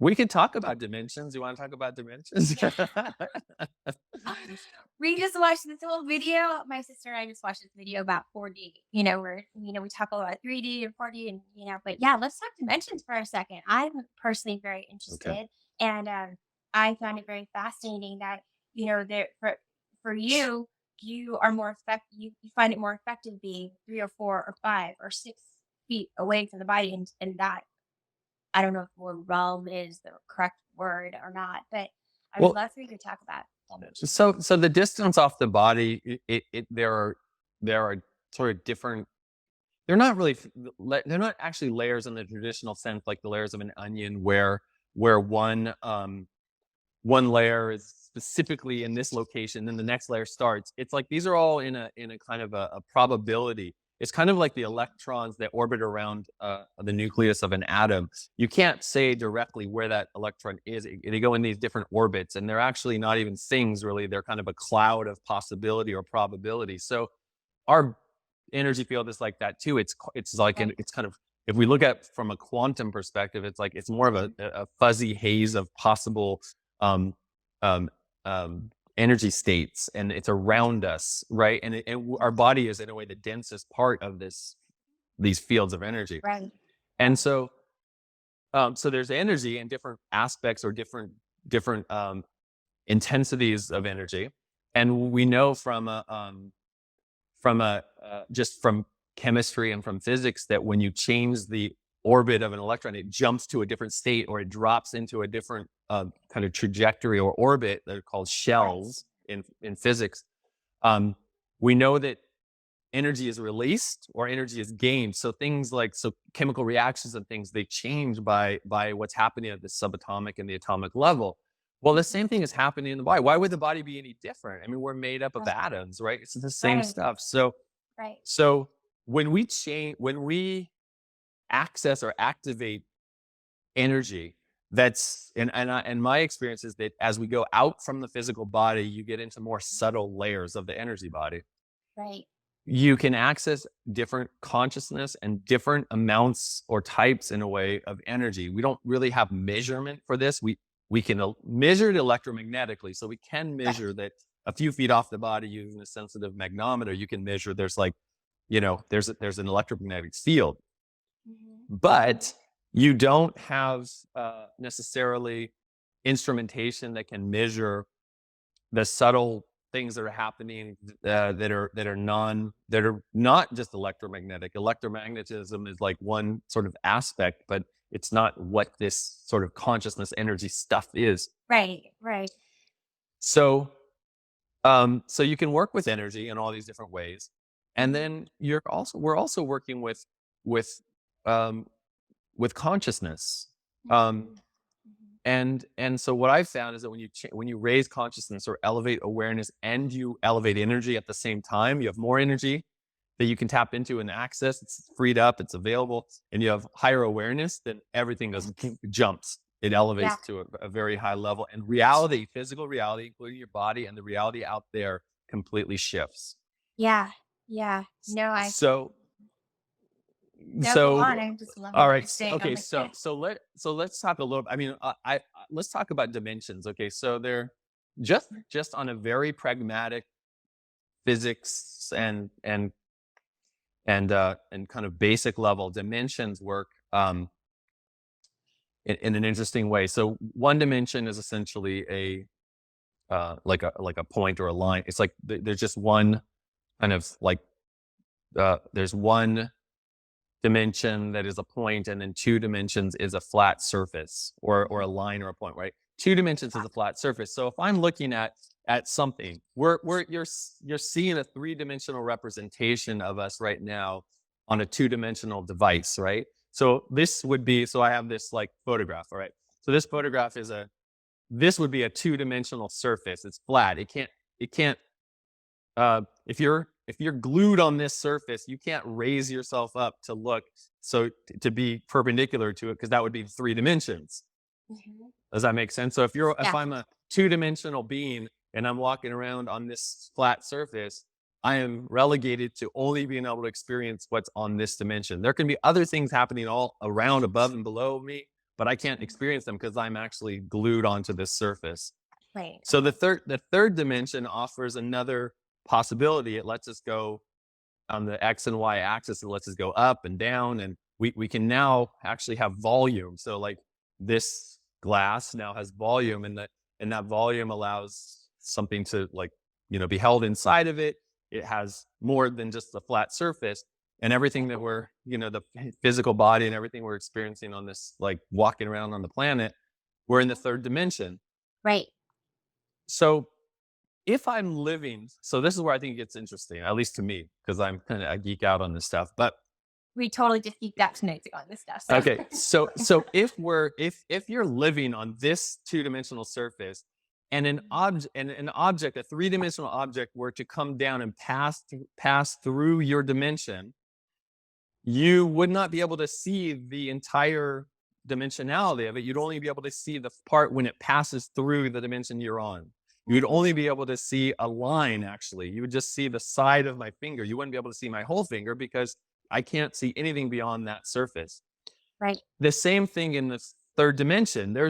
We could talk about dimensions. You want to talk about dimensions? Yeah. We just watched this whole video. My sister and I just watched this video about 4D, where, we talk a lot about 3D and 4D and, but yeah, let's talk dimensions for a second. I'm personally very Okay. interested and I found it very fascinating that, there for you, you are more effective, you find it more effective being 3 or 4 or 5 or 6 feet away from the body and that I don't know if the word realm is the correct word or not, but I would Well, love for you to talk about dimensions. so the distance off the body, there are sort of different. They're not really. They're not actually layers in the traditional sense, like the layers of an onion, where one layer is specifically in this location, then the next layer starts. It's like these are all in a kind of a probability. It's kind of like the electrons that orbit around the nucleus of an atom. You can't say directly where that electron is. They go in these different orbits, and they're actually not even things really. They're kind of a cloud of possibility or probability. So our energy field is like that too. It's like Right. it's kind of, if we look at from a quantum perspective, it's like it's more of Mhm. a fuzzy haze of possible um, um, energy states, and it's around us, right? Our body is in a way the densest part of these fields of energy, Right. and Right. so there's energy in different aspects or different intensities of energy, and we know from just from chemistry and from physics that when you change the orbit of an electron, it jumps to a different state or it drops into a different kind of trajectory or orbit. They're called Right. shells in physics. Um, we know that energy is released or energy is gained. So things like chemical reactions and things, they change by what's happening at the subatomic and the atomic level. Well, the Mhm. same thing is happening in the body. Why would the body be any different? I mean, we're made up of Right. atoms, right? It's the same Right. stuff. Right. So when we access or activate energy, that's and my experience is that as we go out from the physical body, you get into more subtle layers of the energy body. Right. You can access different consciousness and different amounts or types in a way of energy. We don't really have measurement for this. We can measure it electromagnetically, so we can Right. measure that a few feet off the body using a sensitive magnometer. You can measure there's like, there's an electromagnetic field, Mhm. Mhm. but you don't have necessarily instrumentation that can measure the subtle things that are happening that are not just electromagnetic. Electromagnetism is like one sort of aspect, but it's not what this sort of consciousness energy stuff is. Right. Right. So so you can work with energy in all these different ways, and Mhm. then we're also working with um, with consciousness. Um, Mhm. Mhm. and so what I've found is that when you raise consciousness or elevate awareness and you elevate energy at the same time, you have more energy that you can tap into and access. It's freed up, it's available, and you have higher awareness. Then everything Yeah. goes jumps. It Yeah. elevates to a very high level, and reality, physical reality, including your body and the reality out there, completely shifts. Yeah. Yeah. No, I So no, go on. so I'm just loving all what right. you're saying. I'm Okay. like, yeah. Let's talk a little. I mean, let's talk about dimensions. Okay. So they're just on a very pragmatic physics and kind of basic level. Dimensions work in an interesting way. So one dimension is essentially like a point or a line. It's like there's just one kind of like there's one dimension that is a point, and then two dimensions is a flat surface or a Mhm. line or a point, right? Two dimensions is a flat surface. So if I'm looking at something, you're seeing a three-dimensional representation of us right now on a two-dimensional device, right? So I have this like photograph, all right? So this would be a two-dimensional surface. It's flat. It can't if you're glued on this surface, you can't raise yourself up to look, so to be perpendicular to it, because that would be three dimensions. Mhm. Does that make sense? So if Yeah. I'm a two-dimensional being and I'm walking around on this flat surface, I am relegated to only being able to experience what's on this dimension. There can be other things happening all around, above and below me, but I can't experience them because I'm actually glued onto this surface. Right. So the third dimension offers another possibility. It lets us go on the X and Y axis. It lets us go up and down, and we can now actually have volume. So like this glass now has volume, and that volume allows something to, like, be held inside of it. It has more than just a flat surface, and everything that we're, the physical body and everything we're experiencing on this, like walking around on the planet, we're in the third dimension. Right. So if I'm living, so this is where I think it gets interesting, at least to me, because I'm kind of a geek out on this stuff. But We totally just geeked out tonight on this stuff. So. okay, so if you're living on this two-dimensional surface, and an object, a three-dimensional object, were to come down and pass through your dimension, you would not be able to see the entire dimensionality of it. You'd only be able to see the part when it passes through the dimension you're on. You'd only be able to see a line, actually. You would just see the side of my finger. You wouldn't be able to see my whole finger because I can't see anything beyond that surface. Right. The same thing in the third dimension. There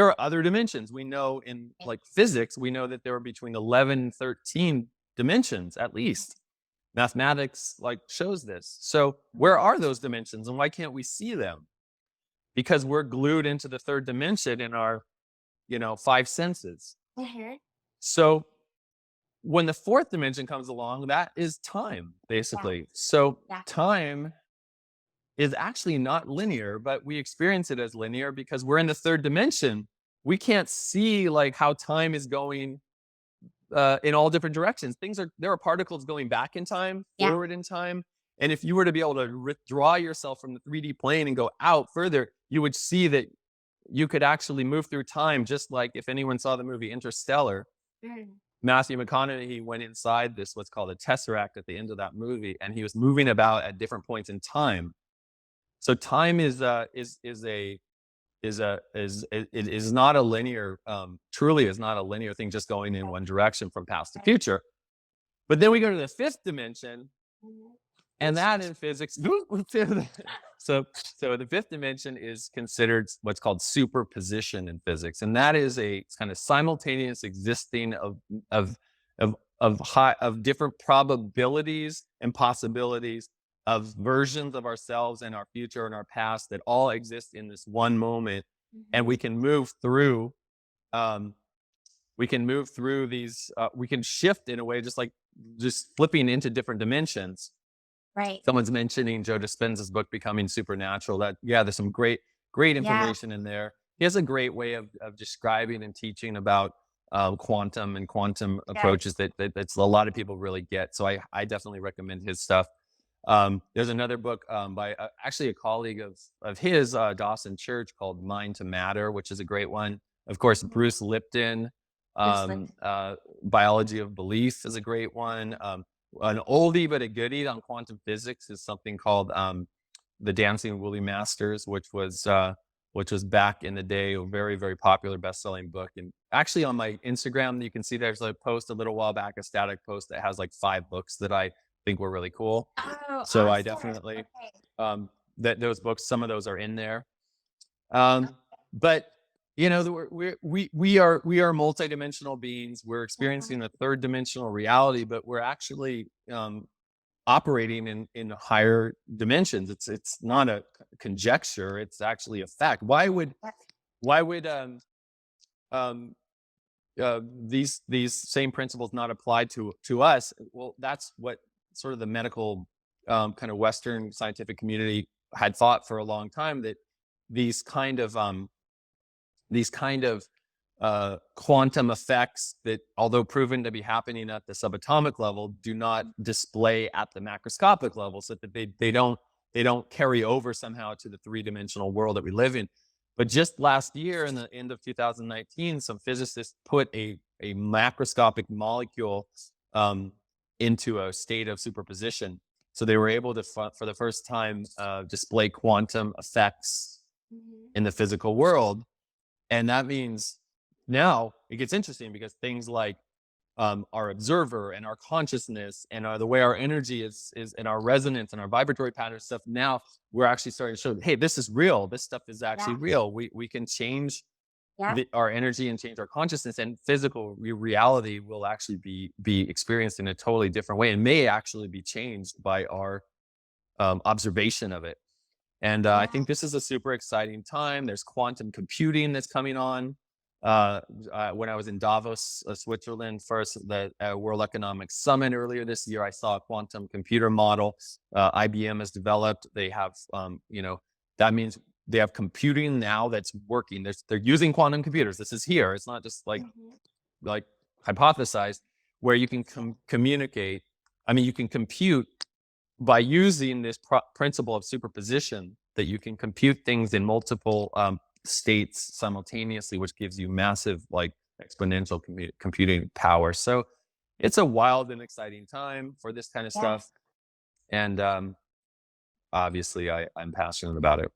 are other dimensions. We know in like physics, we know that there are between 11 and 13 dimensions at least. Mathematics like shows this. So where are those dimensions, and why can't we see them? Because we're glued into the third dimension in our, five senses. So when the fourth dimension comes along, that is time, basically. Yeah. So Yeah. time is actually not linear, but we experience it as linear because we're in the third dimension. We can't see like how time is going in all different directions. There are particles going back in time, Yeah. forward in time. And if you were to be able to withdraw yourself from the 3D plane and go out further, you would see that you could actually move through time, just like if anyone saw the movie Interstellar. Matthew McConaughey went inside this, what's called a tesseract, at the end of that movie, and he was moving about at different points in time. So time is not a linear, truly is not a linear thing, just going in one direction from past to future. But then we go to the fifth dimension, and that in physics, so the fifth dimension is considered what's called superposition in physics, and that is a kind of simultaneous existing of different probabilities and possibilities of versions of ourselves and our future and our past that all exist in this one moment, and we can move through. We can move through these. We can shift in a way, just flipping into different dimensions. Right. Someone's mentioning Joe Dispenza's book, Becoming Supernatural. There's some great information in there. He has a great way of describing and teaching about quantum and quantum approaches that's a lot of people really get. So I definitely recommend his stuff. There's another book by actually a colleague of his, Dawson Church, called Mind to Matter, which is a great one. Of course, Bruce Lipton, Biology of Belief is a great one. An oldie but a goodie on quantum physics is something called The Dancing Woolly Masters, which was back in the day a very, very popular best-selling book. And actually on my Instagram, you can see there's a post a little while back, a static post that has like 5 books that I think were really cool. Oh, so awesome. I definitely that those books, some of those are in there. But we are multidimensional beings. We're experiencing a third dimensional reality, but we're actually operating in higher dimensions. It's not a conjecture; it's actually a fact. Why would these same principles not apply to us? Well, that's what sort of the medical kind of Western scientific community had thought for a long time, that these kind of quantum effects that, although proven to be happening at the subatomic level, do not display at the macroscopic level, so that they don't carry over somehow to the three-dimensional world that we live in. But just last year, in the end of 2019, some physicists put a macroscopic molecule into a state of superposition. So they were able to, for the first time, display quantum effects in the physical world. And that means now it gets interesting, because things like our observer and our consciousness and the way our energy is and our resonance and our vibratory pattern stuff. Now we're actually starting to show, hey, this is real. This stuff is actually Yeah. real. We can change Yeah. our energy and change our consciousness, and physical reality will actually be experienced in a totally different way and may actually be changed by our observation of it. And I Yeah. think this is a super exciting time. There's quantum computing that's coming on. When I was in Davos, Switzerland, first the World Economic Summit earlier this year, I saw a quantum computer model. IBM has developed. They have, that means they have computing now that's working. They're using quantum computers. This is here. It's not just Mhm. like hypothesized, where you can communicate. I mean, you can compute by using this principle of superposition, that you can compute things in multiple states simultaneously, which gives you massive, like, exponential computing power. So it's a wild and exciting time for this kind of Yeah. stuff. And obviously I'm passionate about it.